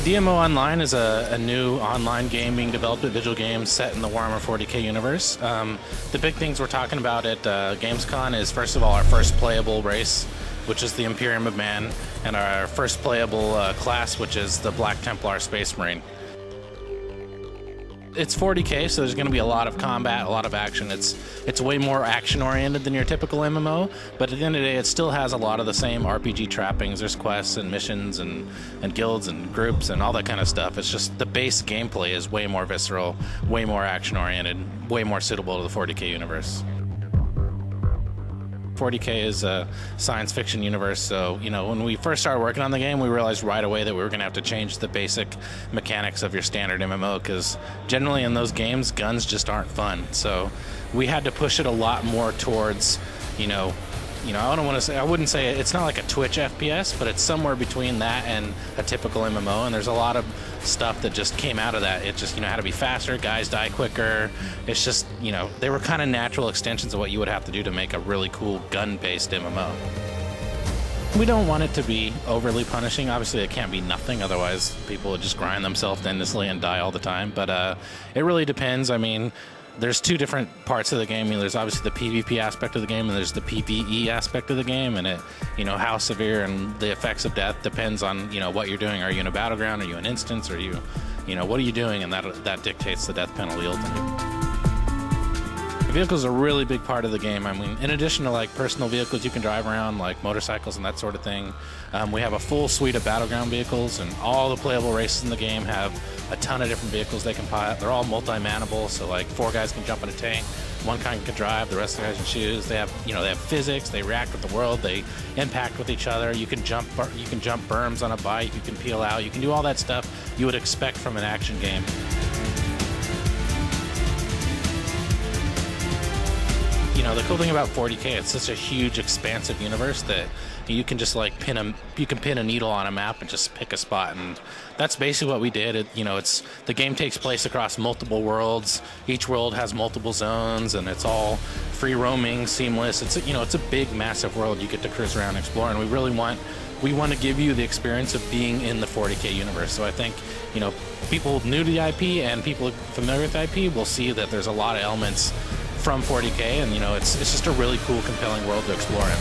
DMO Online is a new online game being developed at Vigil Games set in the Warhammer 40k universe. The big things we're talking about at Gamescom is, first of all, our first playable race, which is the Imperium of Man, and our first playable class, which is the Black Templar Space Marine. It's 40k, so there's going to be a lot of combat, a lot of action. It's way more action-oriented than your typical MMO, but at the end of the day, it still has a lot of the same RPG trappings. There's quests and missions and guilds and groups and all that kind of stuff. It's just the base gameplay is way more visceral, way more action-oriented, way more suitable to the 40k universe. 40k is a science fiction universe, so when we first started working on the game, we realized right away that we were going to have to change the basic mechanics of your standard MMO, because generally in those games, guns just aren't fun. So we had to push it a lot more towards, I wouldn't say it's not like a Twitch FPS, but it's somewhere between that and a typical MMO, and there's a lot of stuff that just came out of that. It just, had to be faster, guys die quicker. It's just, they were kind of natural extensions of what you would have to do to make a really cool gun-based MMO. We don't want it to be overly punishing. Obviously, it can't be nothing, otherwise people would just grind themselves endlessly and die all the time, but it really depends. I mean, there's two different parts of the game. There's obviously the PvP aspect of the game, and there's the PvE aspect of the game, and how severe and the effects of death depends on, what you're doing. Are you in a battleground? Are you an instance? Are you, what are you doing? And that dictates the death penalty ultimately. Vehicles are a really big part of the game. I mean, in addition to like personal vehicles you can drive around, like motorcycles and that sort of thing, we have a full suite of battleground vehicles, and all the playable races in the game have a ton of different vehicles they can pilot. They're all multi-manable, so like 4 guys can jump in a tank, 1 guy can drive, the rest of the guys can shoot. They have, they have physics. They react with the world. They impact with each other. You can jump berms on a bike. You can peel out. You can do all that stuff you would expect from an action game. The cool thing about 40k, it's such a huge, expansive universe that you can just like pin a needle on a map and just pick a spot, and that's basically what we did. The game takes place across multiple worlds. Each world has multiple zones, and it's all free roaming, seamless. It's a big, massive world you get to cruise around and explore, and we want to give you the experience of being in the 40k universe. So I think people new to the IP and people familiar with the IP will see that there's a lot of elements from 40k, and it's just a really cool, compelling world to explore in.